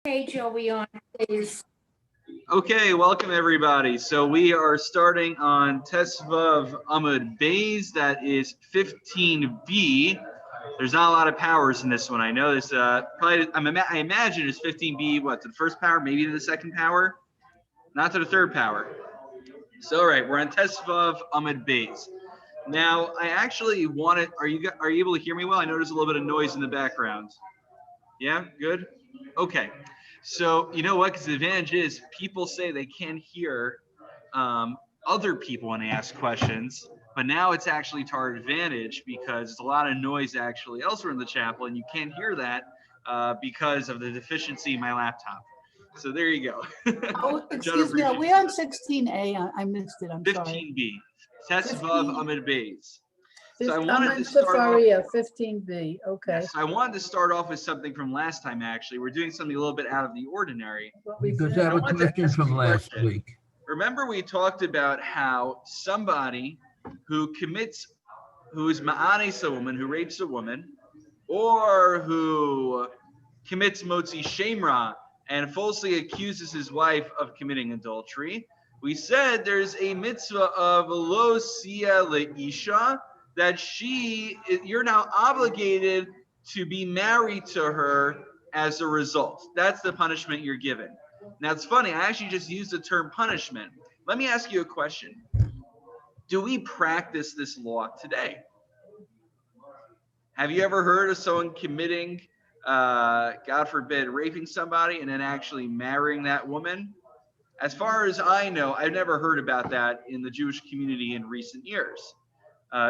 Page are we on, please? Okay, welcome everybody. So we are starting on Tesvav Amud Beis, that is 15b. There's not a lot of powers in this one. I know this. Probably, I imagine it's 15b. What, to the first power, maybe to the second power, not to the third power. So all right, we're on Tesvav Amud Beis. Now I actually wanted. Are you able to hear me well? I know there's a little bit of noise in the background. Yeah, good. Okay. So you know what? Because the advantage is people say they can't hear other people when they ask questions, but now it's actually to our advantage because there's a lot of noise actually elsewhere in the chapel, and you can't hear that because of the deficiency in my laptop. So there you go. Oh, excuse me, are we on 16A? I missed it, I'm sorry. 15b. Tesvav Amud Beis. So I I'm wanted on to start off. Safaria, 15B, okay. Yes, I wanted to start off with something from last time, actually. We're doing something a little bit out of the ordinary. Because I have a question from last week. Remember we talked about how somebody who is ma'anes a woman, who rapes a woman, or who commits motzi shemra and falsely accuses his wife of committing adultery, we said there's a mitzvah of lo sia leisha, that you're now obligated to be married to her as a result. That's the punishment you're given. Now it's funny, I actually just used the term punishment. Let me ask you a question. Do we practice this law today? Have you ever heard of someone committing, God forbid, raping somebody and then actually marrying that woman? As far as I know, I've never heard about that in the Jewish community in recent years.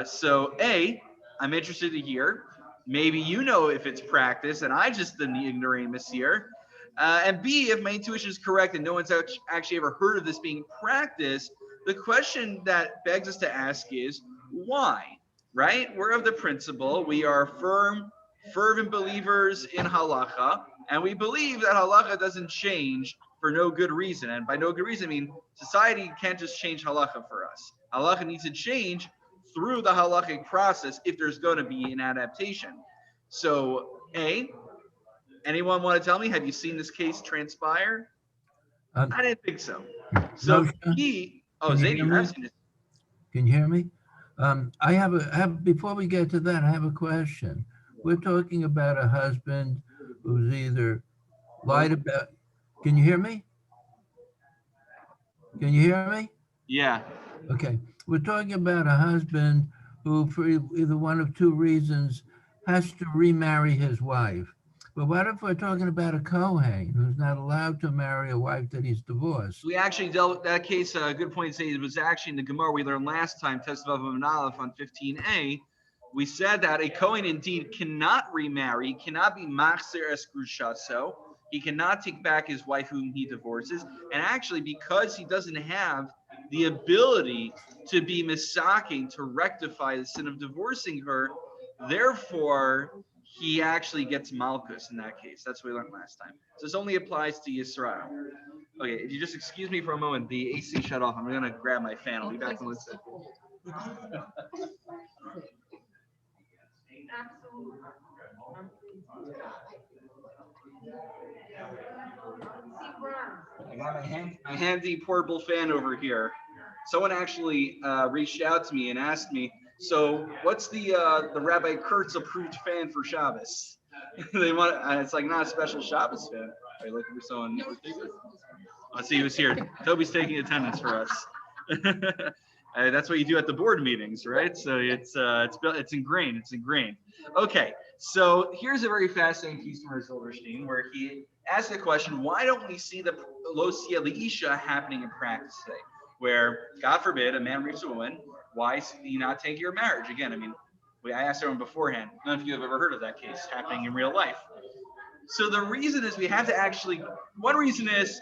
So A, I'm interested to hear. Maybe you know if it's practiced and I just am the ignoramus here. And B, if my intuition is correct and no one's actually ever heard of this being practiced, the question that begs us to ask is why, right? We're of the principle, we are fervent believers in halacha, and we believe that halacha doesn't change for no good reason. And by no good reason, I mean society can't just change halacha for us. Halacha needs to change through the halachic process if there's going to be an adaptation. So, anyone want to tell me, have you seen this case transpire? I didn't think so. So Zayn, you have seen it. Can you hear me? I have before we get to that, I have a question. We're talking about a husband who's either lied about. Can you hear me? Can you hear me? Yeah. Okay. We're talking about a husband who, for either one of two reasons, has to remarry his wife. But what if we're talking about a Kohen who's not allowed to marry a wife that he's divorced? We actually dealt with that case. A good point to say it was actually in the Gemara we learned last time, Tesvav Amud Aleph on 15a. We said that a Kohen indeed cannot remarry, cannot be machzer es grushaso. He cannot take back his wife whom he divorces. And actually, because he doesn't have the ability to be misaking, to rectify the sin of divorcing her, therefore, he actually gets Makkos in that case. That's what we learned last time. So this only applies to Yisrael. Okay, if you just excuse me for a moment, the AC shut off. I'm going to grab my fan. I'll be back in 1 second. I got my handy portable fan over here. Someone actually reached out to me and asked me, so what's the Rabbi Kurtz approved fan for Shabbos? They want, it's like not a special Shabbos fan. Are you looking for someone in particular? Let's see who's here. Toby's taking attendance for us. That's what you do at the board meetings, right? So it's ingrained. It's ingrained. Okay, so here's a very fascinating piece from Silverstein where he asked the question: why don't we see the lo sia leisha happening in practice today? Where, God forbid, a man rapes a woman, why do you not take your marriage? Again, I mean, I asked everyone beforehand. None of you have ever heard of that case happening in real life. So the reason is we have to actually. One reason is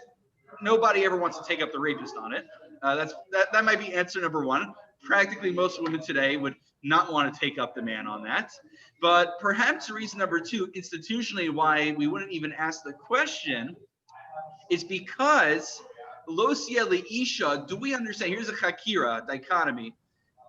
nobody ever wants to take up the rapist on it. That might be answer number one. Practically most women today would not want to take up the man on that. But perhaps reason number two, institutionally, why we wouldn't even ask the question is because lo sia leisha, do we understand? Here's a chakira dichotomy.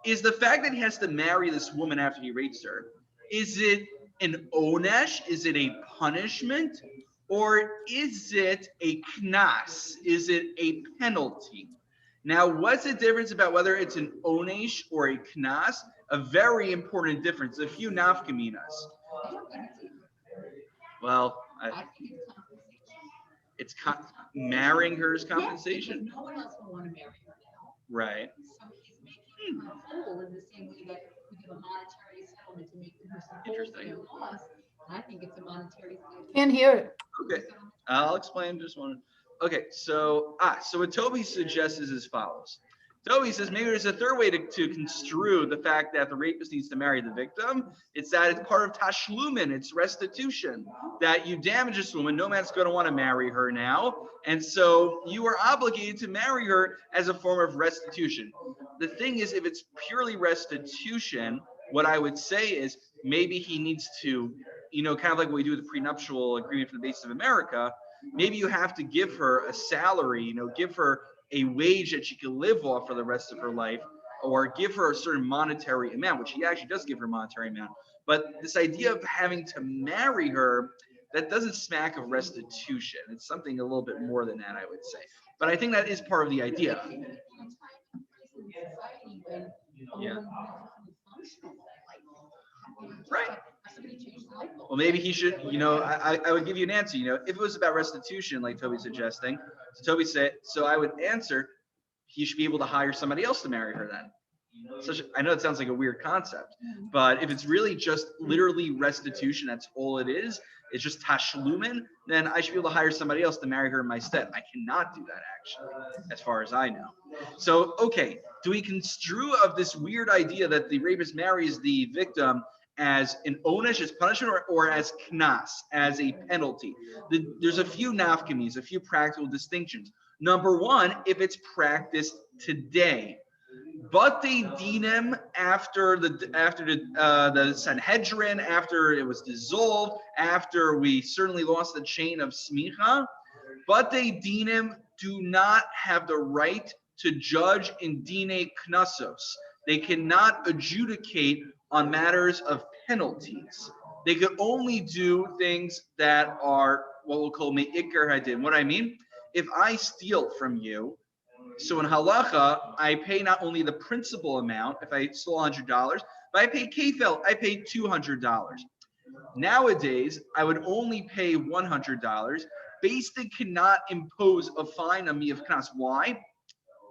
Is the fact that he has to marry this woman after he rapes her, is it an onesh? Is it a punishment? or is it a CAS? Is it a penalty? Now, what's the difference about whether it's an onesh or a CAS? A very important difference. A few nafkaminas. Well, it's marrying her is compensation. No one else will want to marry her now. Right. So he's making her whole in the same way that we give a monetary settlement to make the person whole for Interesting. their loss. I think it's a monetary. Can't hear it. Okay, I'll explain just one. Okay, so what Toby suggests is as follows. Toby says maybe there's a third way to construe the fact that the rapist needs to marry the victim. It's that it's part of tashlumin, it's restitution. That you damage this woman, no man's going to want to marry her now. And so you are obligated to marry her as a form of restitution. The thing is, if it's purely restitution, what I would say is maybe he needs to, kind of like what we do with the prenuptial agreement for the basis of America, maybe you have to give her a salary, give her a wage that she can live off for the rest of her life, or give her a certain monetary amount, which he actually does give her a monetary amount. But this idea of having to marry her, that doesn't smack of restitution. It's something a little bit more than that, I would say. But I think that is part of the idea. Yeah. Right. Well, maybe he should, I would give you an answer, if it was about restitution, like Toby's suggesting, so I would answer, he should be able to hire somebody else to marry her then. I know it sounds like a weird concept, but if it's really just literally restitution, that's all it is, it's just tashlumin, then I should be able to hire somebody else to marry her in my stead. I cannot do that, actually, as far as I know. So, okay, do we construe of this weird idea that the rapist marries the victim as an onesh, as punishment, or as knas, as a penalty? There's a few nafkamis, a few practical distinctions. Number one, if it's practiced today, but they dinim after the Sanhedrin, after it was dissolved, after we certainly lost the chain of smicha, but they dinim do not have the right to judge in dine knasos. They cannot adjudicate on matters of penalties. They could only do things that are what we'll call me'ikar hadin. What I mean, if I steal from you, so in halacha, I pay not only the principal amount, if I stole $100, but I pay kefel, I pay $200. Nowadays, I would only pay $100. Beis Din cannot impose a fine on me of knas. Why?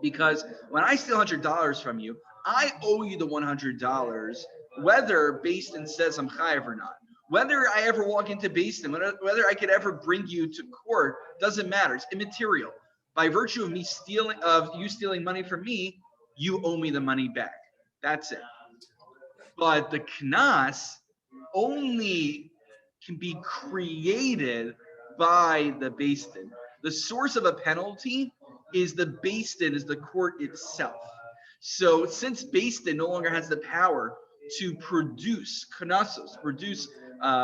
Because when I steal $100 from you, I owe you the $100, whether Beis Din says I'm chayav or not. Whether I ever walk into Beis Din, whether I could ever bring you to court, doesn't matter. It's immaterial. By virtue of you stealing money from me, you owe me the money back. That's it. But the knas only can be created by the Beis Din. The source of a penalty is the Beis Din, is the court itself. So since Beis Din no longer has the power to produce knasos, produce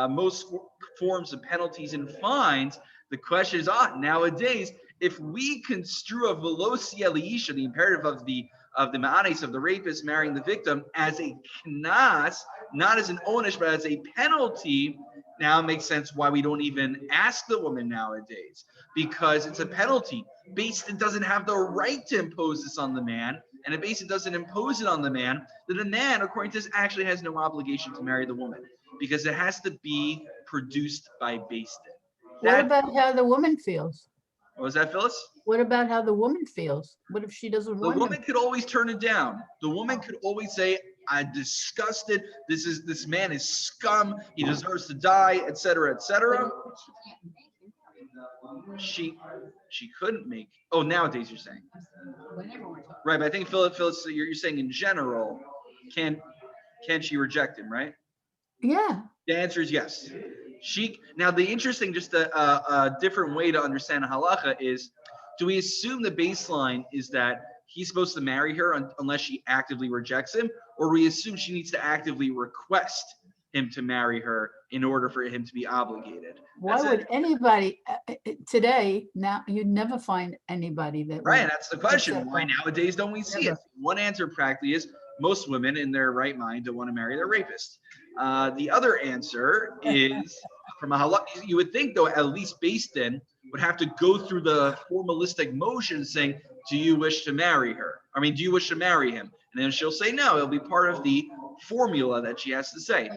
most forms of penalties and fines, the question is, nowadays, if we construe a veloci eliisha, the imperative of the ma'anes, of the rapist marrying the victim, as a knas, not as an onesh, but as a penalty, now it makes sense why we don't even ask the woman nowadays, because it's a penalty. Beis Din doesn't have the right to impose this on the man, and if Beis Din doesn't impose it on the man, then the man, according to this, actually has no obligation to marry the woman, because it has to be produced by Beis Din. What about how the woman feels? What was that, Phyllis? What about how the woman feels? What if she doesn't want The woman him? could always turn it down. The woman could always say, I'm disgusted. This man is scum. He deserves to die, etc., etc. She couldn't make. Oh, nowadays you're saying. Right, but I think Phyllis, you're saying in general, can she reject him, right? Yeah. The answer is yes. Now the interesting, just a different way to understand halacha is, do we assume the baseline is that he's supposed to marry her unless she actively rejects him, or we assume she needs to actively request him to marry her in order for him to be obligated? Why would anybody today, now you'd never find anybody that Right, would that's the question. accept Why nowadays don't we see it? Never. One answer practically is most women in their right mind don't want to marry their rapist. The other answer is from a halakha, you would think though, at least Beis Din would have to go through the formalistic motion saying, do you wish to marry her? I mean, do you wish to marry him? And then she'll say no. It'll be part of the formula that she has to say.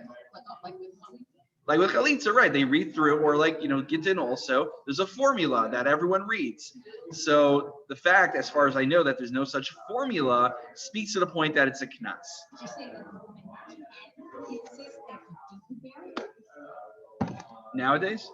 Like with Chalitza, right? They read through, or like, Gittin also, there's a formula that everyone reads. So the fact, as far as I know, that there's no such formula speaks to the point that it's a knas. Nowadays,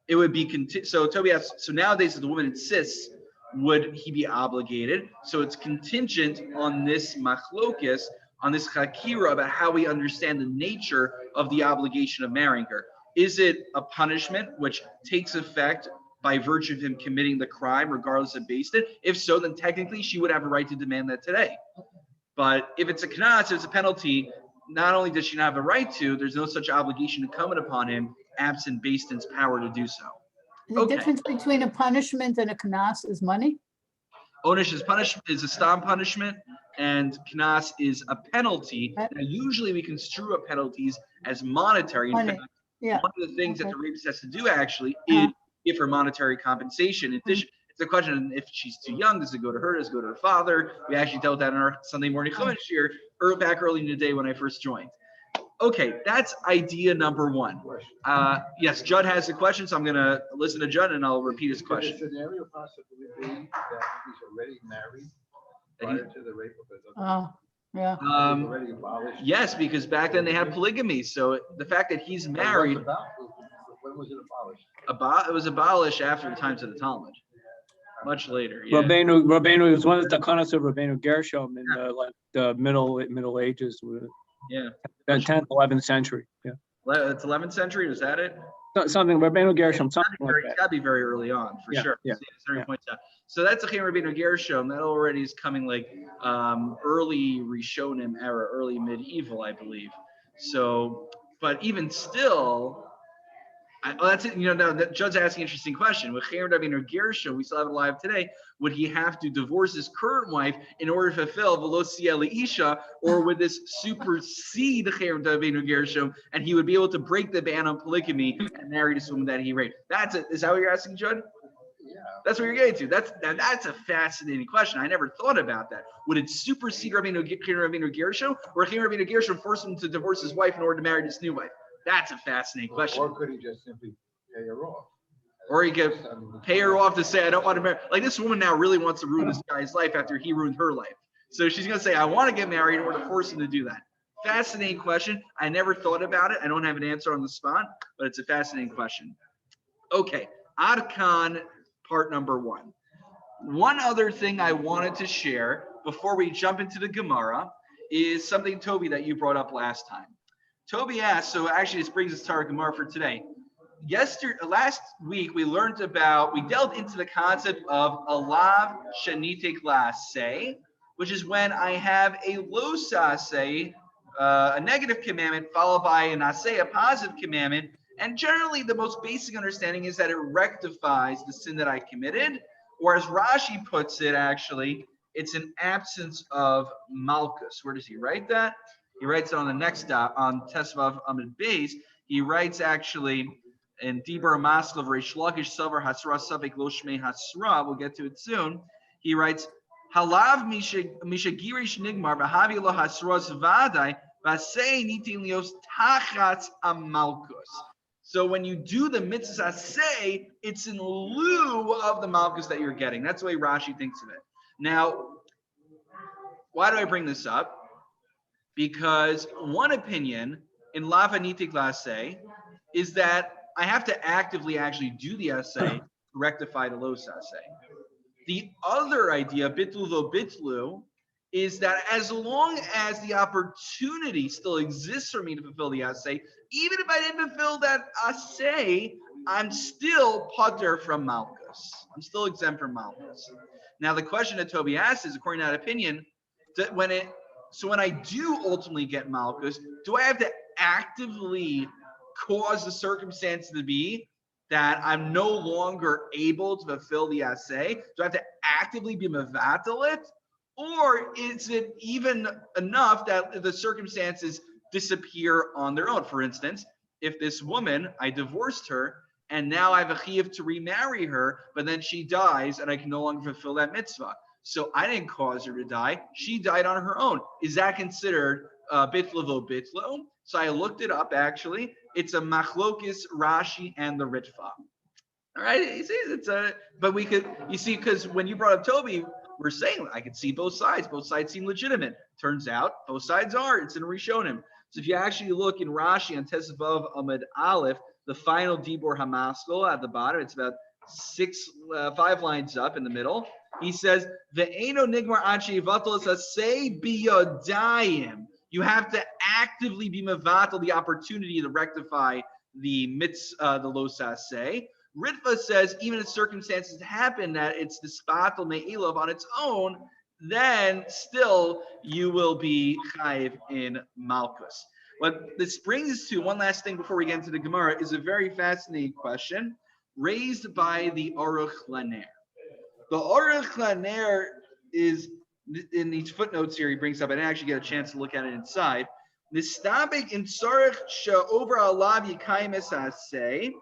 it would be, so Toby asks, so nowadays if the woman insists, would he be obligated? So it's contingent on this machlokis, on this chakira about how we understand the nature of the obligation of marrying her. Is it a punishment which takes effect by virtue of him committing the crime, regardless of Beis Din? If so, then technically she would have a right to demand that today. But if it's a knas, if it's a penalty, not only does she not have a right to, there's no such obligation incumbent upon him, absent Beis Din's power to do so. The difference between a punishment and a knas is money? Onish is a stam punishment, and knas is a penalty. Now, usually we construe penalties as monetary. In fact, one of the things that the rapist has to do actually is give her monetary compensation. In addition, it's a question if she's too young, does it go to her, does it go to her father? We actually dealt with that in our Sunday morning chumash here, back early in the day when I first joined. Okay, that's idea number one. Yes, Judd has a question, so I'm going to listen to Judd and I'll repeat his question. Could a scenario possibly be that he's already married prior to the rape of his already abolished? Yes, because back then they had polygamy. So the fact that he's married. When was it abolished? It was abolished after the times of the Talmud. Much later. Yeah. Rabbeinu was one of the takanas of Rabbeinu Gershom in the Middle Ages. Yeah. 10th, 11th century. Yeah. It's 11th century. Was that it? Something Rabbeinu Gershom. Something like that. It's got to be very early on for sure. Yeah. Points out. So that's a Rabbeinu Gershom. That already is coming like early Rishonim era, early medieval, I believe. So, but even still. That's it. Now that Judd's asking an interesting question. With Rabbeinu Gershom, we still have it alive today. Would he have to divorce his current wife in order to fulfill V'lo si'eh Isha, or would this supersede Rabbeinu Gershom, and he would be able to break the ban on polygamy and marry this woman that he raped? Is that what you're asking, Judd? Yeah. That's what you're getting to. That's a fascinating question. I never thought about that. Would it supersede Rabbeinu Gershom, or Rabbeinu Gershom force him to divorce his wife in order to marry this new wife? That's a fascinating question. Or could he just simply pay her off? Or he could pay her off to say, I don't want to marry. Like, this woman now really wants to ruin this guy's life after he ruined her life. So she's going to say, I want to get married in order to force him to do that. Fascinating question. I never thought about it. I don't have an answer on the spot, but it's a fascinating question. Okay, Ad Khan, part number one. One other thing I wanted to share before we jump into the Gemara is something, Toby, that you brought up last time. Toby asked, so actually this brings us to our Gemara for today. Last week we dealt into the concept of alav shanite laseh, which is when I have a lo saseh, a negative commandment, followed by an aseh, a positive commandment, and generally the most basic understanding is that it rectifies the sin that I committed, or as Rashi puts it, actually, it's an absence of malchus. Where does he write that? He writes it on the next stop on Tesvav Amid Beis. He writes actually in Dibur Maslav Reish Lakish Savar Hasra Savik Lo Shmei Hasra. We'll get to it soon. He writes Halav Mishagirish Nigmar Vahavi Lo Hasras Vadai Vasei Nitin Lios Tachatz Amalkus. So when you do the mitzvah say, it's in lieu of the malchus that you're getting. That's the way Rashi thinks of it. Now, why do I bring this up? Because one opinion in Lavanitik Laseh is that I have to actively actually do the assay to rectify the los assay. The other idea, bitlu lo bitlu, is that as long as the opportunity still exists for me to fulfill the assay, even if I didn't fulfill that assay, I'm still pater from malchus. I'm still exempt from malchus. Now the question that Toby asked is, according to that opinion, when I do ultimately get malchus, do I have to actively cause the circumstance to be that I'm no longer able to fulfill the assay? Do I have to actively be mevatel it? Or is it even enough that the circumstances disappear on their own? For instance, if this woman, I divorced her, and now I have a chiyuv to remarry her, but then she dies and I can no longer fulfill that mitzvah. So I didn't cause her to die. She died on her own. Is that considered bitlo vo bitlo? So I looked it up, actually. It's a machlokis, Rashi, and the Ritva. All right, it's a, but we could, you see, because when you brought up Toby, we're saying I could see both sides. Both sides seem legitimate. Turns out both sides are. It's in Rishonim. So if you actually look in Rashi on Tesvav Amud Aleph, the final Dibor Hamaskol at the bottom, it's about 5 lines up in the middle. He says, "Ve'eno nigmar achi vatal say biyodayim." You have to actively be mevatel the opportunity to rectify the the lo saseh. Ritva says, even if circumstances happen that it's the spatel me'ilov on its own, then still you will be chayiv in malchus. What this brings to one last thing before we get into the Gemara is a very fascinating question raised by the Aruch LaNer. The Aruch LaNer is, in these footnotes here, he brings up, I didn't actually get a chance to look at it inside. Nistabik in Tzarech she'over alav yikayim es aseh,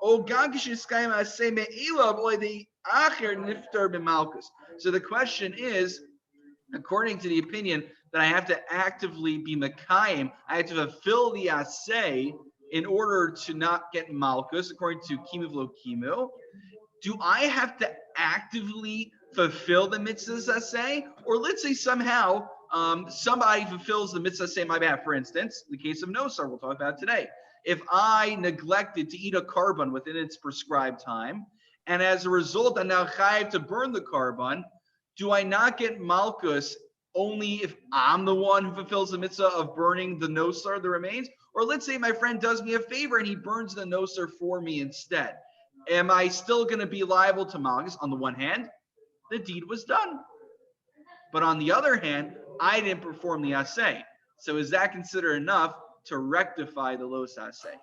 o gagish yiskayim aseh me'ilav oy the acher niftar b'malchus. So the question is, according to the opinion that I have to actively be Mekayim, I have to fulfill the Aseh in order to not get Malchus, according to Kimu V'lo Kimu. Do I have to actively fulfill the Mitzvah Aseh? Or let's say somehow somebody fulfills the Mitzvah Aseh on my behalf. For instance, in the case of Nosar, we'll talk about today. If I neglected to eat a carbon within its prescribed time, and as a result, I'm now chayiv to burn the carbon, do I not get Malchus only if I'm the one who fulfills the mitzvah of burning the nosar, the remains? Or let's say my friend does me a favor and he burns the nosar for me instead. Am I still going to be liable to Malchus? On the one hand, the deed was done. But on the other hand, I didn't perform the aseh. So is that considered enough to rectify the los aseh?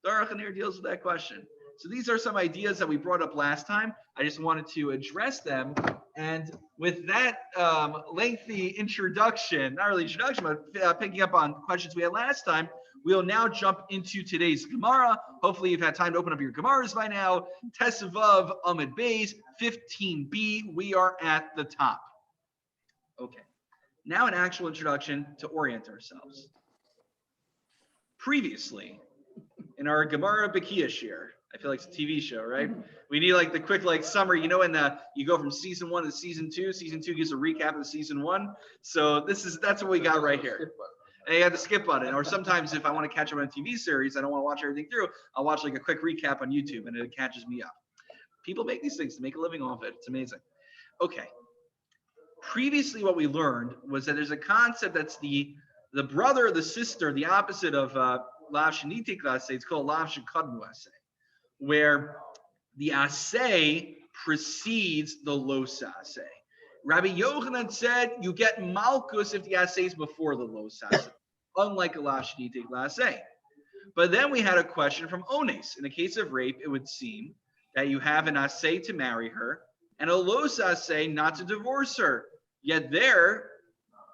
The Aruch LaNer deals with that question. So these are some ideas that we brought up last time. I just wanted to address them. And with that lengthy introduction, not really introduction, but picking up on questions we had last time, we'll now jump into today's Gemara. Hopefully you've had time to open up your Gemaras by now. Tesvav Amud Beis 15b. We are at the top. Okay. Now an actual introduction to orient ourselves. Previously, in our Gemara Bekiah shir, I feel like it's a TV show, right? We need like the quick summary. You know, when you go from season 1 to season 2. Season 2 gives a recap of season 1. So that's what we got right here. And you have to skip on it. Or sometimes if I want to catch up on a TV series, I don't want to watch everything through. I'll watch like a quick recap on YouTube, and it catches me up. People make these things to make a living off it. It's amazing. Okay. Previously, what we learned was that there's a concept that's the brother or the sister, the opposite of lav sheniti aseh. It's called lav shekadmu aseh, where the aseh precedes the los aseh. Rabbi Yochanan said you get malchus if the aseh is before the los aseh, unlike a lav sheniti aseh. But then we had a question from Ones. In the case of rape, it would seem that you have an aseh to marry her and a los aseh not to divorce her. Yet there,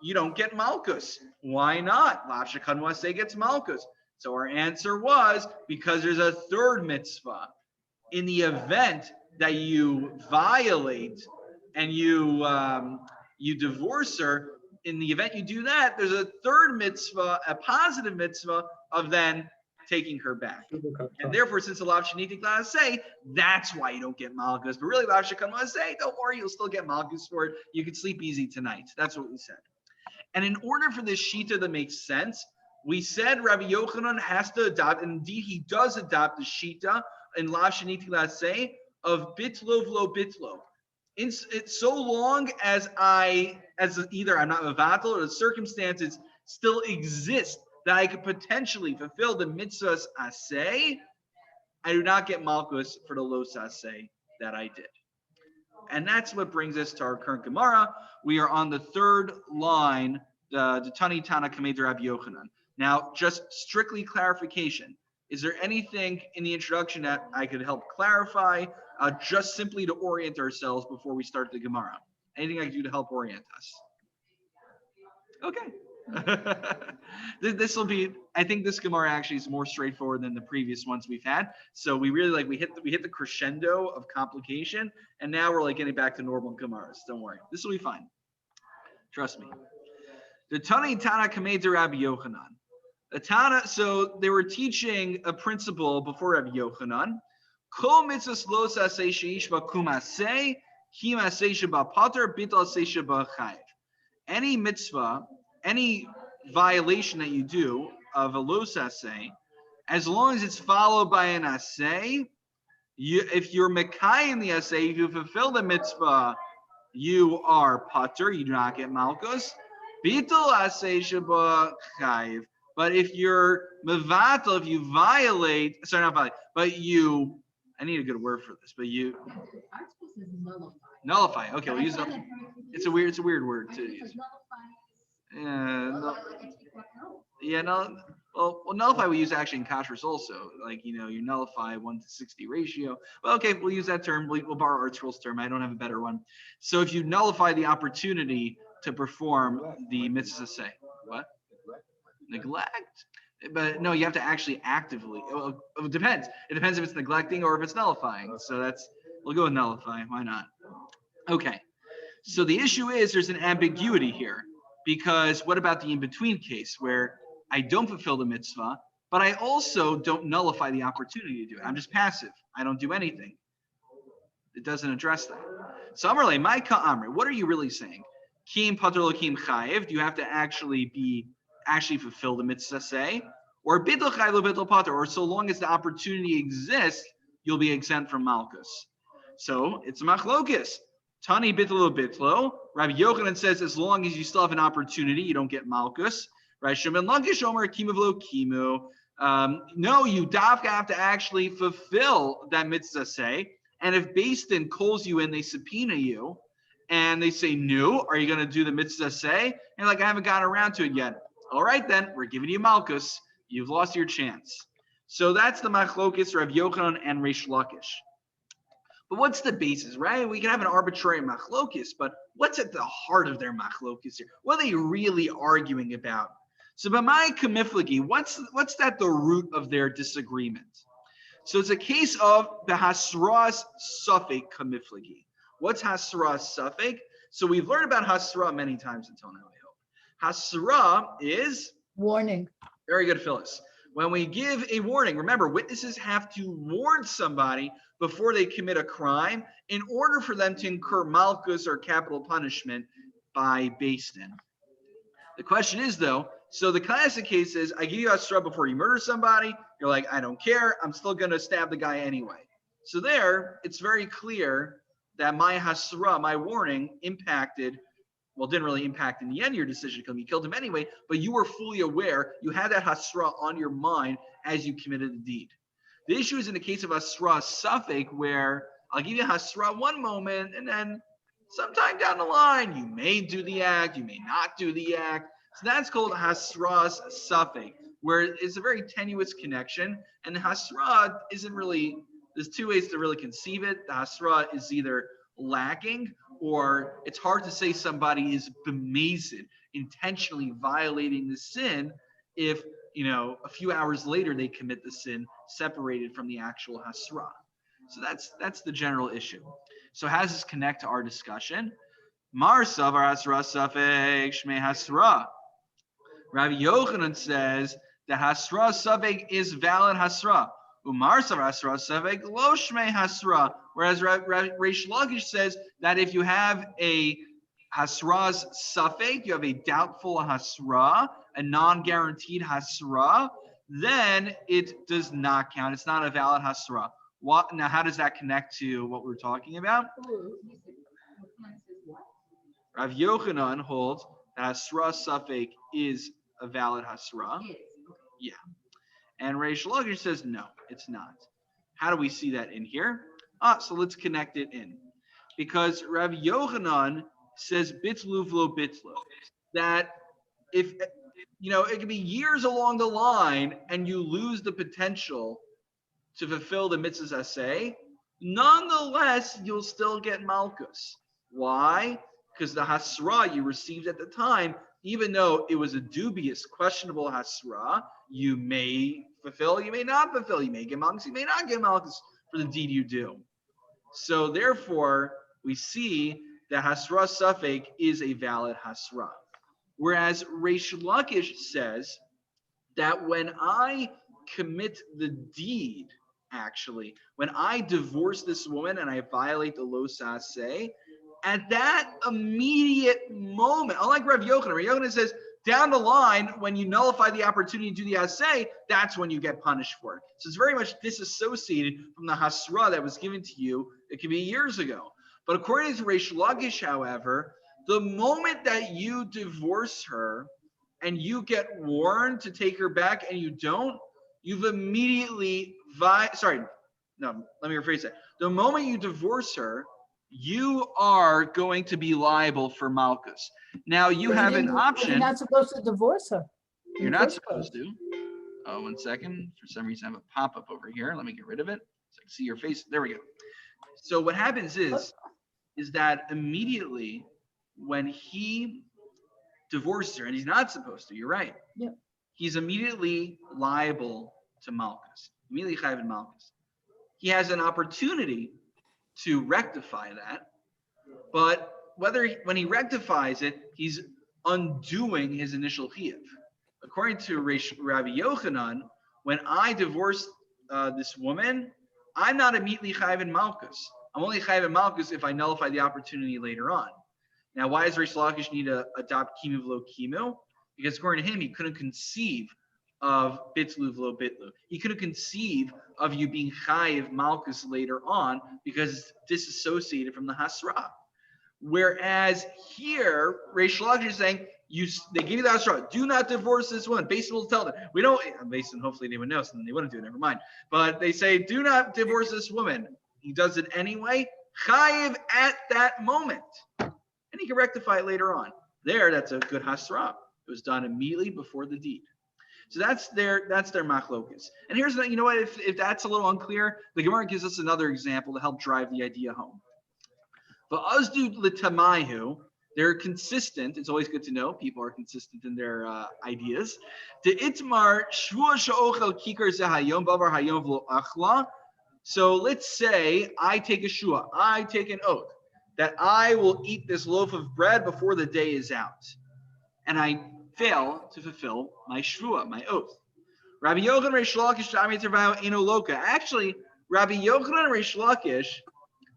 you don't get malchus. Why not? Lav shekadmu aseh gets malchus. So our answer was because there's a third mitzvah. In the event that you violate and you divorce her, in the event you do that, there's a third mitzvah, a positive mitzvah of then taking her back. And therefore, since the lav sheniti aseh, that's why you don't get malchus. But really, lav shekadmu aseh, don't worry, you'll still get malchus for it. You can sleep easy tonight. That's what we said. And in order for this shita to make sense, we said Rabbi Yochanan has to adopt, and indeed he does adopt the shita in lav sheniti aseh of bitlo v'lo bitlo. It's so long as either I'm not mevatel or the circumstances still exist that I could potentially fulfill the mitzvahs aseh, I do not get malchus for the los aseh that I did. And that's what brings us to our current Gemara. We are on the third line, the Tani Tana Kamed Rabbi Yochanan. Now, just strictly clarification. Is there anything in the introduction that I could help clarify, just simply to orient ourselves before we start the Gemara? Anything I can do to help orient us? Okay. This will be. I think this Gemara actually is more straightforward than the previous ones we've had. So we really we hit the crescendo of complication, and now we're getting back to normal Gemaras. Don't worry, this will be fine. Trust me. The Tana Kamei de Rabbi Yochanan. The Tana. So they were teaching a principle before Rabbi Yochanan. Kol mitzvahs lo saseh sheish b'kumaseh ki maseh sheba pater bital seh sheba chayiv. Any mitzvah, any violation that you do of a lo saseh, as long as it's followed by an aseh, if you're mekai in the aseh, if you fulfill the mitzvah, you are pater, you do not get malchus. Bital aseh sheba chayiv. But if you're mevatel, if you violate, sorry, not violate, but you, I need a good word for this, but you Aren't supposed to nullify. nullify. Okay, But we'll I use find it. that very confusing. It's a weird word to use. Because nullify is- Yeah, no, Like I take that out. yeah, no. Well, nullify we use actually in kashrus also. You nullify 1 to 60 ratio. Well, okay, we'll use that term. We'll borrow Art Scroll's term. I don't have a better one. So if you nullify the opportunity to perform the mitzvah say, what? Neglect. But no, you have to actually actively. It depends. It depends if it's neglecting or if it's nullifying. So we'll go with nullify. Why not? Okay. So the issue is there's an ambiguity here, because what about the in-between case where I don't fulfill the mitzvah, but I also don't nullify the opportunity to do it? I'm just passive. I don't do anything. It doesn't address that. So Amrle, my ka'amri, what are you really saying? Kim pater lo kim chayiv? Do you have to actually fulfill the mitzvah say? Or bidl chayiv lo bidl pater? Or so long as the opportunity exists, you'll be exempt from malchus. So it's machlokis. Tani bitlo bitlo. Rabbi Yochanan says as long as you still have an opportunity, you don't get malchus. Right? Shimon Lakish Omer kimavlo kimu. No, you dafka have to actually fulfill that mitzvah say. And if Beis Din calls you in, they subpoena you, and they say, "No, are you going to do the mitzvah say?" And you're like, "I haven't gotten around to it yet." All right, then we're giving you malchus. You've lost your chance. So that's the machlokis Rav Yochanan and Reish Lakish. But what's the basis, right? We can have an arbitrary machlokis, but what's at the heart of their machlokis here? What are they really arguing about? So by my kamiflagi, what's that the root of their disagreement? So it's a case of the hasras suffik kamiflagi. What's hasras suffik? So we've learned about hasra many times in Tono, I hope. Hasra is Warning. very good, Phyllis. When we give a warning, remember, witnesses have to warn somebody before they commit a crime in order for them to incur malchus or capital punishment by Beis Din. The question is, though, so the classic case is, I give you hasra before you murder somebody. You're like, I don't care. I'm still going to stab the guy anyway. So there, it's very clear that my hasra, my warning, didn't really impact in the end your decision because you killed him anyway, but you were fully aware, you had that hasra on your mind as you committed the deed. The issue is in the case of hasra suffik, where I'll give you hasra one moment, and then sometime down the line, you may do the act, you may not do the act. So that's called hasras suffik, where it's a very tenuous connection, and the hasra isn't really, there's two ways to really conceive it. The hasra is either lacking, or it's hard to say somebody is bemazed, intentionally violating the sin, if a few hours later they commit the sin separated from the actual hasra. So that's the general issue. So how does this connect to our discussion? Mar savar hasra safek shmei hasra. Rabbi Yochanan says that hasra safek is valid hasra. Umar savar hasra safek lo shmei hasra. Whereas Reish Lakish says that if you have a hasra's safek, you have a doubtful hasra, a non-guaranteed hasra, then it does not count. It's not a valid hasra. Now, how does that connect to what we're talking about? Rav Yochanan holds that hasra safek is a valid hasra. Yeah. And Reish Lakish says no, it's not. How do we see that in here? So let's connect it in. Because Rav Yochanan says bitlu v'lo bitlu, that if it could be years along the line and you lose the potential to fulfill the mitzvahs aseh, nonetheless you'll still get malchus. Why? because the hasra you received at the time, even though it was a dubious, questionable hasra, you may fulfill, you may not fulfill, you may get malchus, you may not get malchus for the deed you do. So therefore, we see that hasra safek is a valid hasra. Whereas Reish Lakish says that when I commit the deed, actually, when I divorce this woman and I violate the lo saseh, at that immediate moment, unlike Rav Yochanan says, down the line, when you nullify the opportunity to do the aseh, that's when you get punished for it. So it's very much disassociated from the hasra that was given to you. It could be years ago. But according to Reish Lakish, however, the moment that you divorce her and you get warned to take her back and you don't, you've immediately let me rephrase that. The moment you divorce her, you are going to be liable for malchus. Now you have an option. You're not supposed to divorce her. You're not supposed to. Oh, 1 second. For some reason, I have a pop-up over here. Let me get rid of it so I can see your face. There we go. So what happens is that immediately when he divorces her, and he's not supposed to, you're right. Yep. He's immediately liable to malchus. Immediately chayav in malchus. He has an opportunity to rectify that, but when he rectifies it, he's undoing his initial chiyuv. According to Rabbi Yochanan, when I divorce this woman, I'm not immediately chayav in malchus. I'm only chayav in malchus if I nullify the opportunity later on. Now, why does Reish Lakish need to adopt kimu v'lo kimu? Because according to him, he couldn't conceive of bitlu v'lo bitlu. He couldn't conceive of you being chayiv malchus later on because it's disassociated from the hasra. Whereas here, Reish Lakish is saying, they give you the hasra. Do not divorce this woman. Basin will tell them. We don't. Basin, hopefully they would know, so then they wouldn't do it. Never mind. But they say, do not divorce this woman. He does it anyway. Chayiv at that moment. And he can rectify it later on. That's a good hasra. It was done immediately before the deed. So that's their machlokas. And here's you know what? If that's a little unclear, the Gemara gives us another example to help drive the idea home. But azdu l'tamayu, they're consistent. It's always good to know people are consistent in their ideas. The itmar shvua she'ochel kikar zehayom bavar hayom v'lo achla. So let's say I take a shua, I take an oath that I will eat this loaf of bread before the day is out. And I fail to fulfill my shvua, my oath. Rabbi Yochanan Reish Lakish Ta'amei Tervayo Eno Loka. Actually, Rabbi Yochanan and Reish Lakish,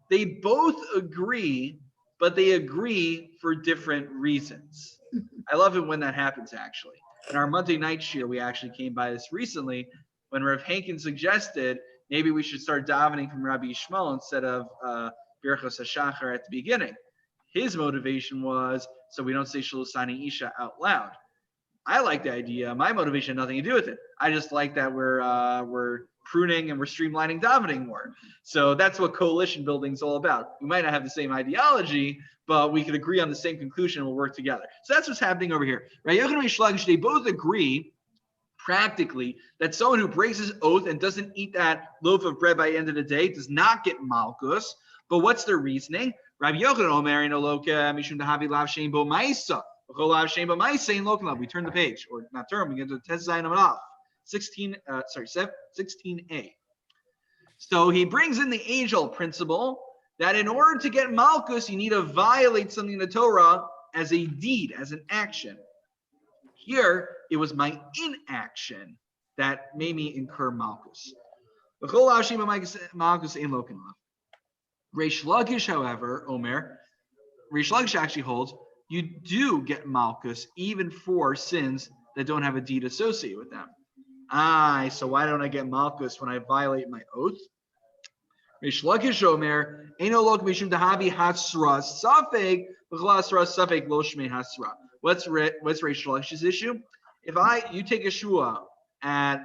they both agree, but they agree for different reasons. I love it when that happens, actually. In our Monday night shir, we actually came by this recently when Rav Hankin suggested maybe we should start davening from Rabbi Yishmael instead of Birchos HaShachar at the beginning. His motivation was so we don't say Shalosani Isha out loud. I like the idea. My motivation had nothing to do with it. I just like that we're pruning and we're streamlining davening more. So that's what coalition building is all about. We might not have the same ideology, but we could agree on the same conclusion and we'll work together. So that's what's happening over here. Right? Yochanan and Reish Lakish, they both agree practically that someone who breaks his oath and doesn't eat that loaf of bread by the end of the day does not get malchus. But what's their reasoning? Rabbi Yochanan Omer no loka mishum dahavi lav shein bo ma'isa. We turn the page, or not turn. We get to Tes Zayin Amud 16a. So he brings in the angel principle that in order to get malchus, you need to violate something in the Torah as a deed, as an action. Here, it was my inaction that made me incur malchus. Reish Lakish, however, Omer, Reish Lakish actually holds you do get malchus even for sins that don't have a deed associated with them. So why don't I get malchus when I violate my oath? Reish Lakish Omer, Eino lok mishum dahavi hasra safek v'chol hasra safek lo shmei hasra. What's Reish Lakish's issue? If you take a shua at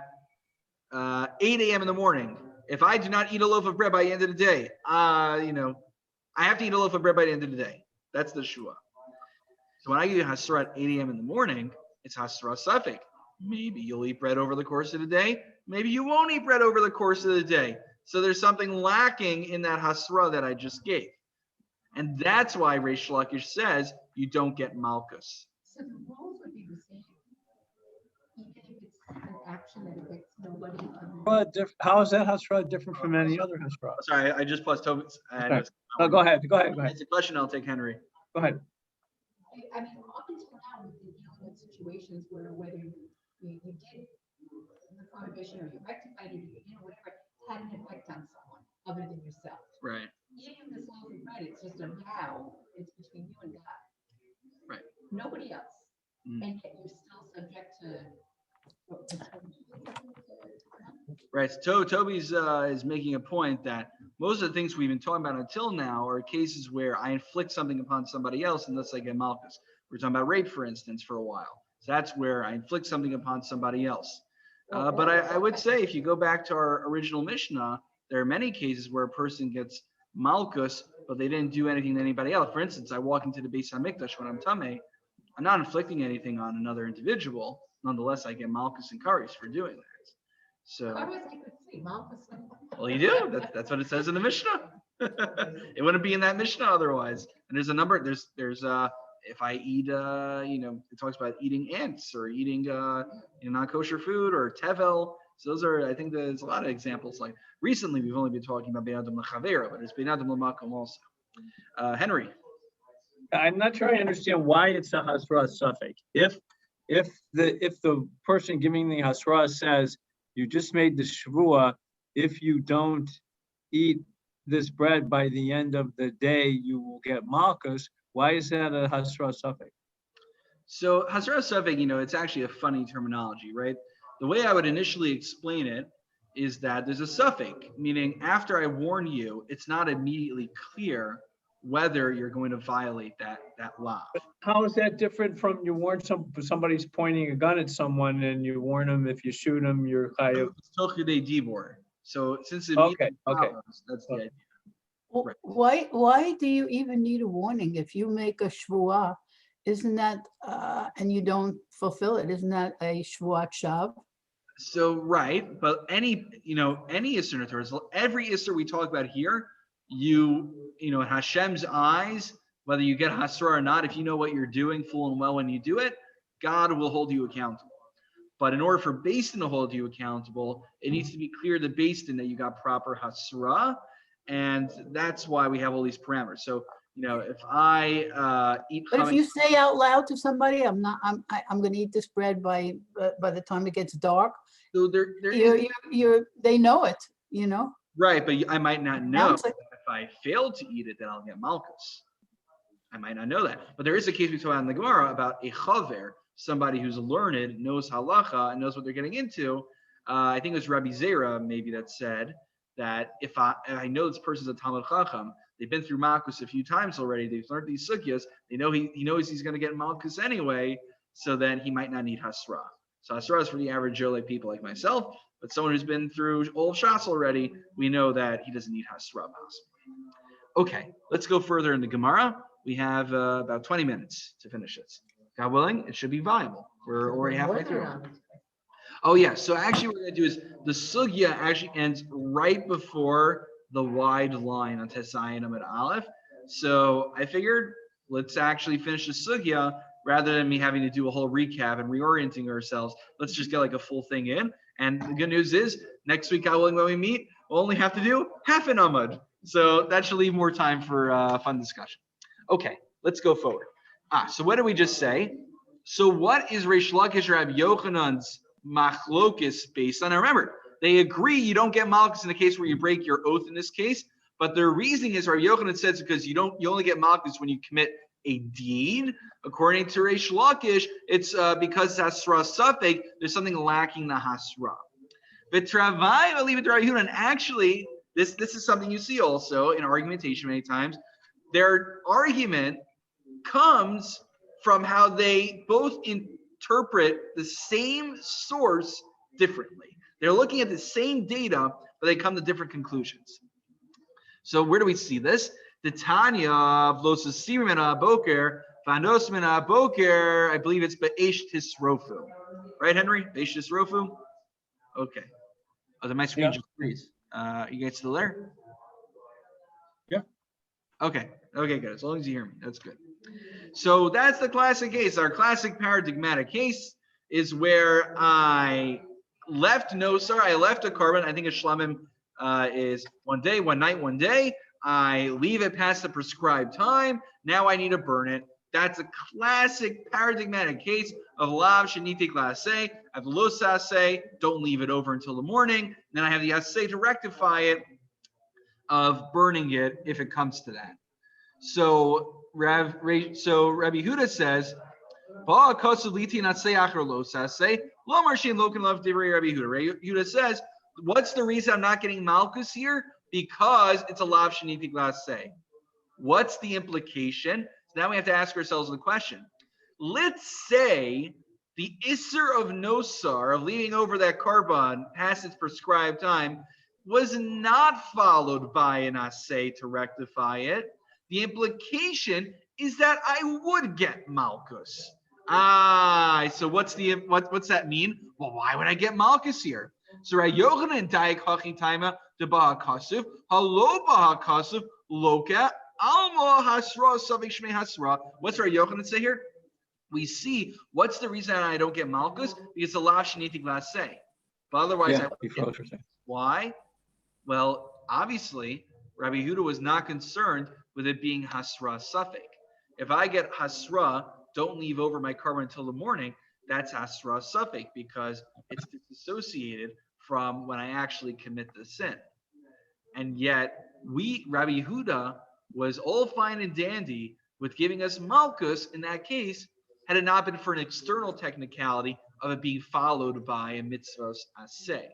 8 a.m. in the morning, if I do not eat a loaf of bread by the end of the day, I have to eat a loaf of bread by the end of the day. That's the shua. So when I give you hasra at 8 a.m. in the morning, it's hasra safek. Maybe you'll eat bread over the course of the day. Maybe you won't eat bread over the course of the day. So there's something lacking in that hasra that I just gave. And that's why Reish Lakish says you don't get Makkos. So the rules would be the same, even if it's an action that affects nobody. But how is that Hasra different from any other Hasra? Sorry, I just plus Toby. Okay. No, go ahead. It's a question. I'll take Henry. Go ahead. I mean, up until now, we've been dealing with situations where whether you did the prohibition or you rectified it, whatever, had an effect on someone other than yourself. Right. Even this loaf of bread, it's just a vow, it's between you and God. Right. Nobody else. Mm. And yet you're still subject to. Right. So Toby's is making a point that most of the things we've been talking about until now are cases where I inflict something upon somebody else and thus I get Makkos. We're talking about rape, for instance, for a while. So that's where I inflict something upon somebody else. But I would say if you go back to our original Mishnah, there are many cases where a person gets Malkus, but they didn't do anything to anybody else. For instance, I walk into the Beis Hamikdash when I'm Tameh. I'm not inflicting anything on another individual. Nonetheless, I get Malkus and Karis for doing that. So, well, you do. That's what it says in the Mishnah. It wouldn't be in that Mishnah otherwise. And there's a number. There's if I eat, it talks about eating ants or eating, non-kosher food or tevel. So those are, I think there's a lot of examples. Like recently, we've only been talking about bein adam l'chavera, but it's bein adam l'makom also. Henry. I'm not sure I understand why it's a Hasra suffix. If the person giving the Hasra says, you just made the Shvua, if you don't eat this bread by the end of the day, you will get Makkos. Why is that a Hasra suffix? So Hasra suffix, it's actually a funny terminology, right? The way I would initially explain it is that there's a suffix, meaning after I warn you, it's not immediately clear whether you're going to violate that law. How is that different from you warn somebody's pointing a gun at someone and you warn them if you shoot them, you're chayav? So since it okay, that's the idea. Well, why do you even need a warning if you make a shvuah? Isn't that and you don't fulfill it? Isn't that a shvuat shav? So right, but any Isser in the Torah, every Isser we talk about here, in Hashem's eyes, whether you get Hasra or not, if you know what you're doing full and well when you do it, God will hold you accountable. But in order for Beis Din to hold you accountable, it needs to be clear to Beis Din that you got proper Hasra, and that's why we have all these parameters. So if I eat, but if you say out loud to somebody, I'm going to eat this bread by the time it gets dark. So they know it, Right, but I might not know that if I fail to eat it, then I'll get Malkus. I might not know that. But there is a case we talk about in the Gemara about a chaver, somebody who's learned, knows halacha, and knows what they're getting into. I think it was Rabbi Zera maybe that said that if I know this person's a Talmud Chacham, they've been through Makkos a few times already, they've learned these sugyas, they know he knows he's going to get Malkus anyway, so then he might not need Hasra. So Hasra is for the average Joe like people like myself, but someone who's been through all of Shas already, we know that he doesn't need Hasra possibly. Okay, let's go further in the Gemara. We have about 20 minutes to finish this. God willing, it should be viable. We're already halfway through. Oh yeah, so actually what we're going to do is the sugya actually ends right before the wide line on Tesayin Amid Aleph. So I figured let's actually finish the sugya rather than me having to do a whole recap and reorienting ourselves. Let's just get like a full thing in. And the good news is next week, God willing, when we meet, we'll only have to do half an Amud. So that should leave more time for fun discussion. Okay, let's go forward. So what did we just say? So what is Reish Lakish Rabbi Yochanan's machlokis based on? Now remember, they agree you don't get malchus in the case where you break your oath in this case, but their reasoning is Rabbi Yochanan says because you only get malchus when you commit a deed. According to Reish Lakish, it's because hasra safek, there's something lacking the hasra. V'travai believe it, and actually, this is something you see also in argumentation many times. Their argument comes from how they both interpret the same source differently. They're looking at the same data, but they come to different conclusions. So where do we see this? The Tanya of Losasirimena Boker, Vanosmena Boker, I believe it's Be'esh Tisrofu. Right, Henry? Be'esh Tisrofu? Okay. Oh, my screen just freeze. You guys still there? Yeah. Okay, Okay, good. As long as you hear me, that's good. So that's the classic case. Our classic paradigmatic case is where I left nosar, I left a carbon. I think a shlamim is 1 day, 1 night, 1 day. I leave it past the prescribed time. Now I need to burn it. That's a classic paradigmatic case of lav sheniti klaseh. I have the los aseh, don't leave it over until the morning. Then I have the aseh to rectify it of burning it if it comes to that. So Rabbi Huda says, Rabbi Huda says, what's the reason I'm not getting malchus here? Because it's a lav sheniti klaseh. What's the implication? So now we have to ask ourselves the question. Let's say the isser of nosar, of leaving over that carbon past its prescribed time, was not followed by an assay to rectify it. The implication is that I would get malchus. So what's that mean? Well, why would I get malchus here? So Rabbi Yochanan daik hachi taima de baha kasuf halo baha kasuf loka alma hasra savik shmei hasra. What's Rabbi Yochanan say here? We see what's the reason I don't get malchus, because the lav sheniti klaseh. But otherwise, why? Well, obviously, Rabbi Huda was not concerned with it being hasra suffix. If I get hasra, don't leave over my carbon until the morning, that's hasra suffix because it's disassociated from when I actually commit the sin. And yet, Rabbi Huda was all fine and dandy with giving us malchus in that case, had it not been for an external technicality of it being followed by a mitzvahs aseh.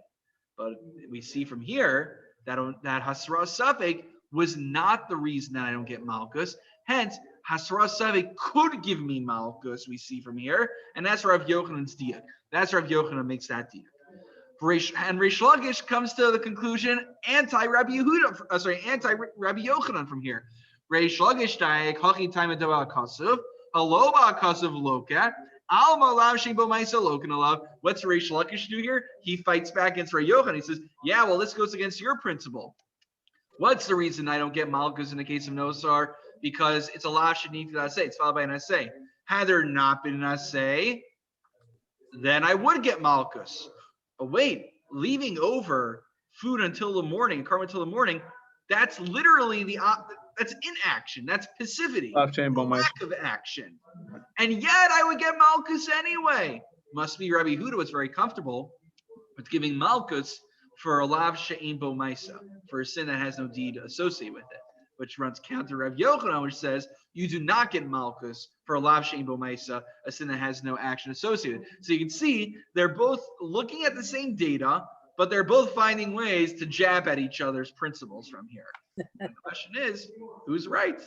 But we see from here that hasra suffix was not the reason that I don't get malchus. Hence, hasra suffix could give me malchus, we see from here, and that's Rav Yochanan's diak. That's Rav Yochanan makes that diak. And Reish Lakish comes to the conclusion anti-Rabbi Yochanan from here. Reish Lakish diak hachi taima dava kasuv aloba kasuv loka. What's Reish Lakish do here? He fights back against Rabbi Yochanan. He says, yeah, well, this goes against your principle. What's the reason I don't get malchus in the case of nosar? Because it's a lav sheniti aseh. It's followed by an aseh. Had there not been an aseh, then I would get malchus. But wait, leaving over food until the morning, carbon until the morning, that's literally that's inaction. That's passivity. Lack of action. And yet I would get malchus anyway. Must be Rabbi Huda was very comfortable with giving malchus for a lav she'ein bo maisa, for a sin that has no deed associated with it, which runs counter Rav Yochanan, which says you do not get malchus for a lav she'ein bo maisa, a sin that has no action associated. So you can see they're both looking at the same data, but they're both finding ways to jab at each other's principles from here. And the question is, who's right?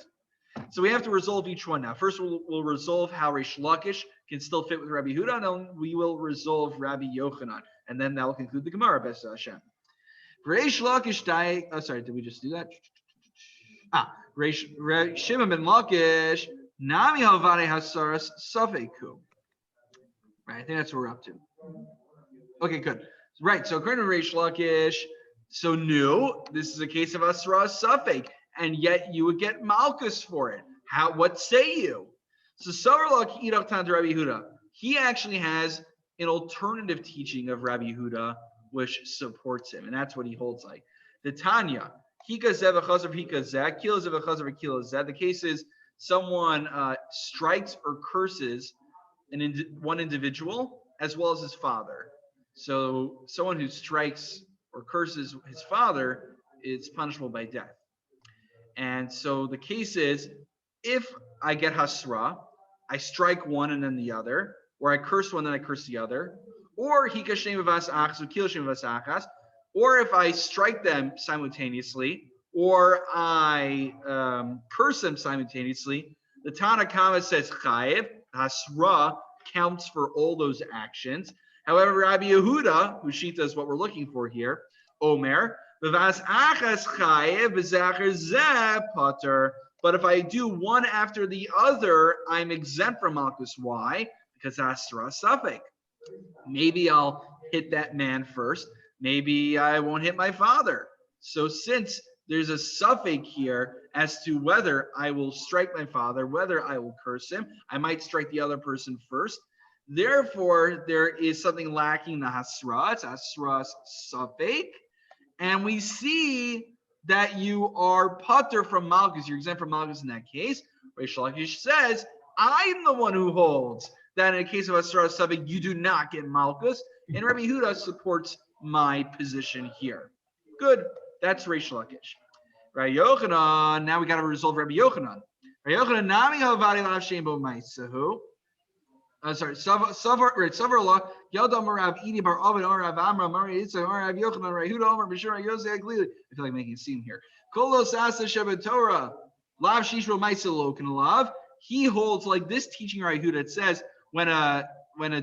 So we have to resolve each one now. First, we'll resolve how Reish Lakish can still fit with Rabbi Huda, and then we will resolve Rabbi Yochanan, and then that will conclude the Gemara. B'ez Hashem. Reish Lakish did we just do that? Shimon ben Lakish nami halvane hasaras safeku. Right, I think that's what we're up to. Okay, good. Right, so according to Reish Lakish, so new, this is a case of asra safek, and yet you would get malchus for it. What say you? So Savarlak Idach Rabbi Huda, he actually has an alternative teaching of Rabbi Huda which supports him, and that's what he holds like. The Tanya, Hika Zev Chazav Hika Zeh, Kilo Zev Chazav Kilo Zeh. The case is someone strikes or curses one individual as well as his father. So someone who strikes or curses his father is punishable by death. And so the case is, if I get hasra, I strike one and then the other, or I curse one and then I curse the other, or or if I strike them simultaneously, or I curse them simultaneously, the Tana Kama says chayev, hasra counts for all those actions. However, Rabbi Yehuda, whose shita is what we're looking for here, Omer, but if I do one after the other, I'm exempt from malchus. Why? Because asra suffix. Maybe I'll hit that man first. Maybe I won't hit my father. So since there's a suffix here, as to whether I will strike my father, whether I will curse him. I might strike the other person first. Therefore, there is something lacking in the hasra. It's hasras safek. And we see that you are pater from Malchus. You're exempt from Malchus in that case. Reish Lakish says, I'm the one who holds that in a case of hasras safek, you do not get Malchus. And Rabbi Yehuda supports my position here. Good. That's Reish Lakish. Rabbi Yochanan, now we got to resolve Rabbi Yochanan. Rabbi Yochanan, nami havadi lav shem bo maisahu. Savar Allah, Yalda Marav Edi Bar Ovid, Marav Amra, Mari Itza, Marav Yochanan, Rahuda, Omar, Bashir, Yosef, Glili. I feel like making a scene here. Kolos Asa Shabbat Torah, Lav Shishro Maisalo can love. He holds like this teaching Rahuda. It says when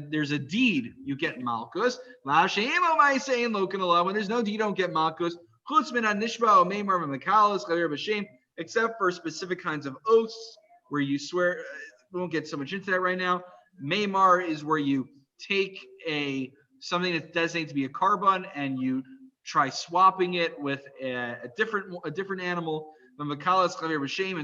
there's a deed, you get Malchus. Lav Shemo Maisain Lo can love. When there's no deed, you don't get Malchus. Chutzmin an Nishba O Meimar Makalas Chavir B'Shem, except for specific kinds of oaths where you swear. We won't get so much into that right now. Maymar is where you take something that's designated to be a carbon and you try swapping it with a different animal. And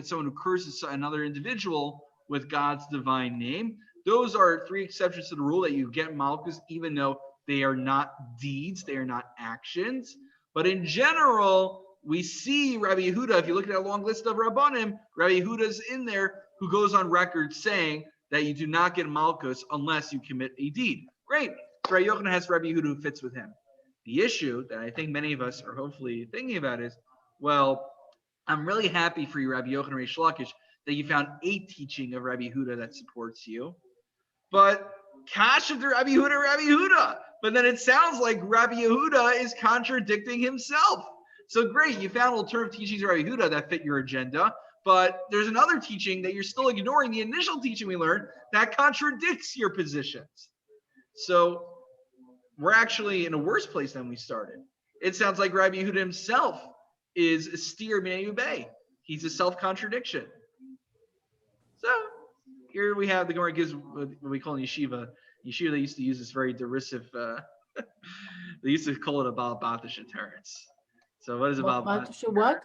someone who curses another individual with God's divine name. Those are three exceptions to the rule that you get Malchus, even though they are not deeds, they are not actions. But in general, we see Rabbi Yehuda, if you look at that long list of Rabbanim, Rabbi Yehuda's in there who goes on record saying that you do not get Malchus unless you commit a deed. Great. Rabbi Yochanan has Rabbi Yehuda who fits with him. The issue that I think many of us are hopefully thinking about is, well, I'm really happy for you, Rabbi Yochanan Reish Lakish, that you found a teaching of Rabbi Yehuda that supports you. But Kasha to Rabbi Yehuda. But then it sounds like Rabbi Yehuda is contradicting himself. So great, you found alternative teachings of Rabbi Yehuda that fit your agenda. But there's another teaching that you're still ignoring, the initial teaching we learned, that contradicts your positions. So we're actually in a worse place than we started. It sounds like Rabbi Yehuda himself is a steer min bay. He's a self-contradiction. So here we have the Gemara gives what we call in yeshiva. Yeshiva, they used to use this very derisive, they used to call it a Balabatish teretz. So what is a Balabatish? What?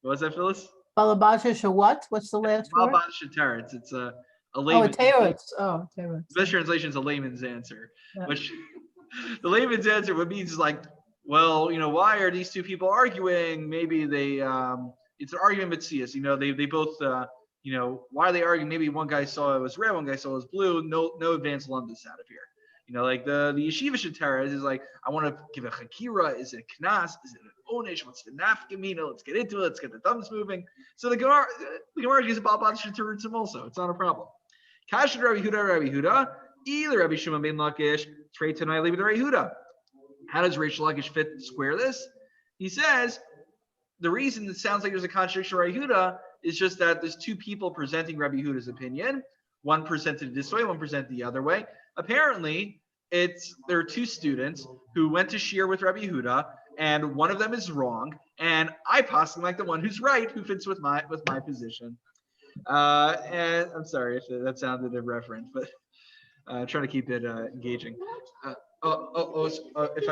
What's that, Phyllis? Balabatish what? What's the last word? Balabatish teretz. It's a Oh, layman's. teretz. Oh, teretz. Best translation is a layman's answer. Yeah. Which the layman's answer what means is like, well, why are these two people arguing? Maybe they it's an argument mitzias. They both why are they arguing? Maybe one guy saw it was red, one guy saw it was blue. No advanced lumdus out of here. Like the yeshiva shetara is like, I want to give a chakira. Is it a knas? Is it an onish? What's the nafkamina? Let's get into it. Let's get the thumbs moving. So the Gemara gives a balbat shetarutzim also. It's not a problem. Kasha Rabbi Huda, either Rabbi Shimon ben Lakish, trade tonight, leave it to Rabbi Huda. How does Reish Lakish square this? He says the reason it sounds like there's a contradiction to Rabbi Huda is just that there's two people presenting Rabbi Huda's opinion. One presented it this way, one presented the other way. Apparently, there are two students who went to shir with Rabbi Yehuda, and one of them is wrong, and I possibly like the one who's right, who fits with my position. And I'm sorry if that sounded irreverent, but trying to keep it engaging. If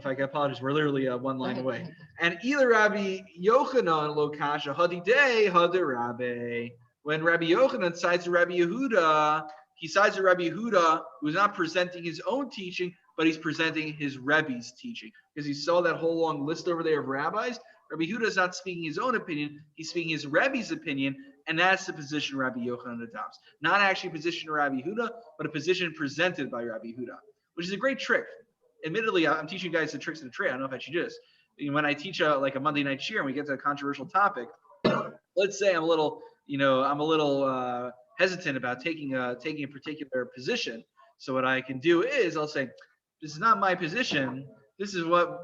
I can apologize, we're literally one line away. And either Rabbi Yochanan lo kasha hadi day hadi Rabbi. When Rabbi Yochanan sides with Rabbi Yehuda, he sides with Rabbi Yehuda, who's not presenting his own teaching, but he's presenting his Rebbe's teaching. Because he saw that whole long list over there of rabbis. Rabbi Yehuda is not speaking his own opinion, he's speaking his Rebbe's opinion, and that's the position Rabbi Yochanan adopts. Not actually a position of Rabbi Yehuda, but a position presented by Rabbi Yehuda, which is a great trick. Admittedly, I'm teaching you guys the tricks of the trade. I don't know if I should do this. When I teach a Monday night shir and we get to a controversial topic, let's say I'm a little hesitant about taking a particular position. So what I can do is I'll say, this is not my position. This is what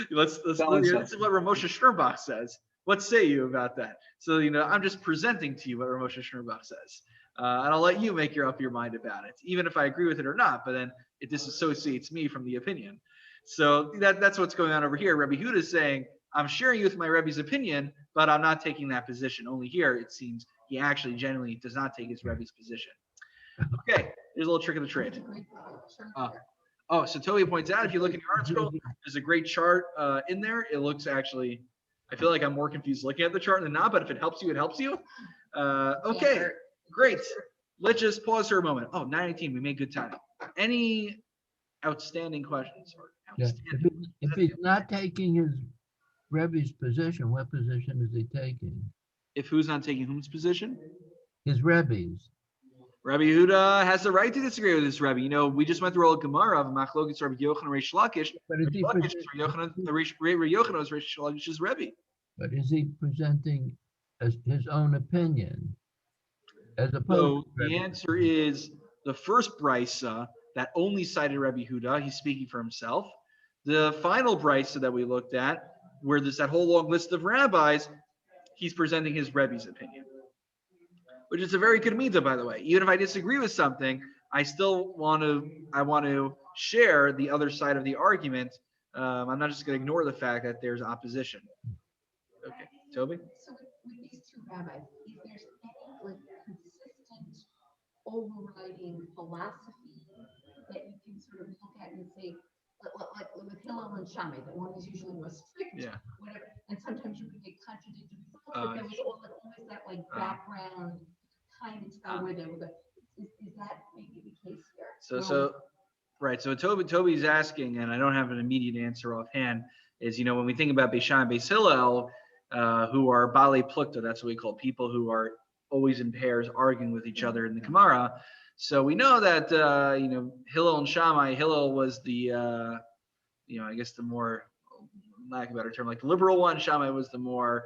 this is what Ramosha Sternbach says. What say you about that? So I'm just presenting to you what Ramosha Sternbach says, and I'll let you make up your mind about it, even if I agree with it or not. But then it disassociates me from the opinion. So that's what's going on over here. Rabbi Yehuda is saying, I'm sharing you with my Rebbe's opinion, but I'm not taking that position. Only here, it seems he actually genuinely does not take his Rebbe's position. Okay, here's a little trick of the trade. So Toby points out, if you look at your art scroll, there's a great chart in there. It looks actually I feel like I'm more confused looking at the chart than not, but if it helps you, it helps you. Okay, great. Let's just pause for a moment. Oh, 9:18, we made good time. Any outstanding questions? Or Yeah. outstanding? If he's not taking his Rebbe's position, what position is he taking? If who's not taking whom's position? His Rebbe's. Rabbi Yehuda has the right to disagree with this Rebbe. You know, we just went through all Gemara of Machlokes Rabbi Yochanan Reish Lakish. But is he Rabbi Yochanan was Reish Lakish's Rebbe. But is he presenting as his own opinion? As So opposed to the answer is the first brisa that only cited Rabbi Yehuda. He's speaking for himself. The final brisa that we looked at, where there's that whole long list of rabbis, he's presenting his Rebbe's opinion, which is a very good mitzvah, by the way. Even if I disagree with something, I still want to share the other side of the argument. I'm not just going to ignore the fact that there's opposition. Okay, Toby? So with these two rabbis, if there's any like consistent overriding philosophy that you can sort of look at and say, like with Hillel and Shammai, that one is usually more strict, Yeah. whatever, and sometimes you can get contradictory results, but there was always that like background kind of style where they were going. Is that maybe the case here? Right. So Toby's asking, and I don't have an immediate answer offhand, is, you know, when we think about Beis Shammai and Beis Hillel, who are Baalei Plukta, that's what we call people who are always in pairs arguing with each other in the Gemara. So we know that, you know, Hillel and Shammai, Hillel was the, you know, I guess the more, lack of a better term, like the liberal one, Shammai was the more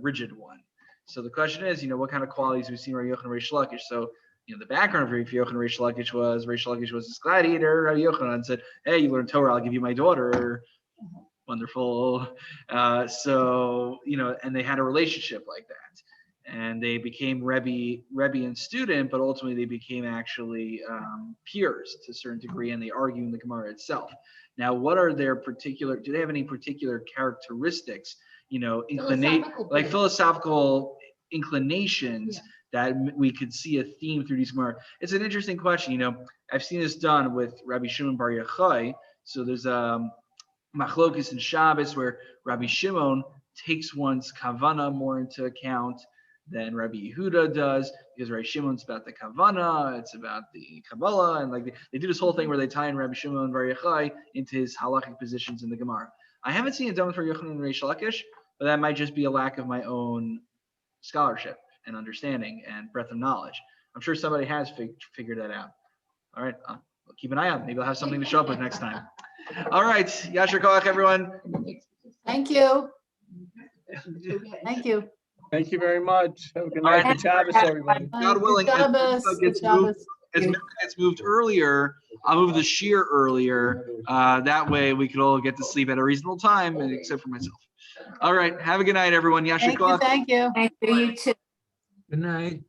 rigid one. So the question is, you know, what kind of qualities we've seen Rabbi Yochanan Reish Lakish? So, you know, the background of Rabbi Yochanan Reish Lakish was this gladiator. Rabbi Yochanan said, hey, you learn Torah, I'll give you my daughter. Wonderful. So, you know, and they had a relationship like that. And they became Rebbe and student, but ultimately they became actually peers to a certain degree, and they argue in the Gemara itself. Now, what are their particular, do they have any particular characteristics, you know, philosophical inclinations that we could see a theme through these Gemara? It's an interesting question. You know, I've seen this done with Rabbi Shimon Bar Yochai. So there's Machlokes and Shabbos where Rabbi Shimon takes one's kavana more into account than Rabbi Yehuda does, because Rabbi Shimon's about the kavana, it's about the Kabbalah, and like they do this whole thing where they tie in Rabbi Shimon Bar Yochai into his halachic positions in the Gemara. I haven't seen it done for Yochanan and Reish Lakish, but that might just be a lack of my own scholarship and understanding and breadth of knowledge. I'm sure somebody has figured that out. All right, we'll keep an eye out. Maybe I'll have something to show up with next time. All right, Yasher Koach, everyone. Thank you. Thank you. Thank you very much. Have a good night. Good Shabbos, everybody. God willing, Good Shabbos. Good Shabbos. as Mecca gets moved earlier, I'll move the shear earlier. That way we could all get to sleep at a reasonable time, except for myself. All right, have a good night, everyone. Yasher Koach. Thank you. Thank you, you too. Good night.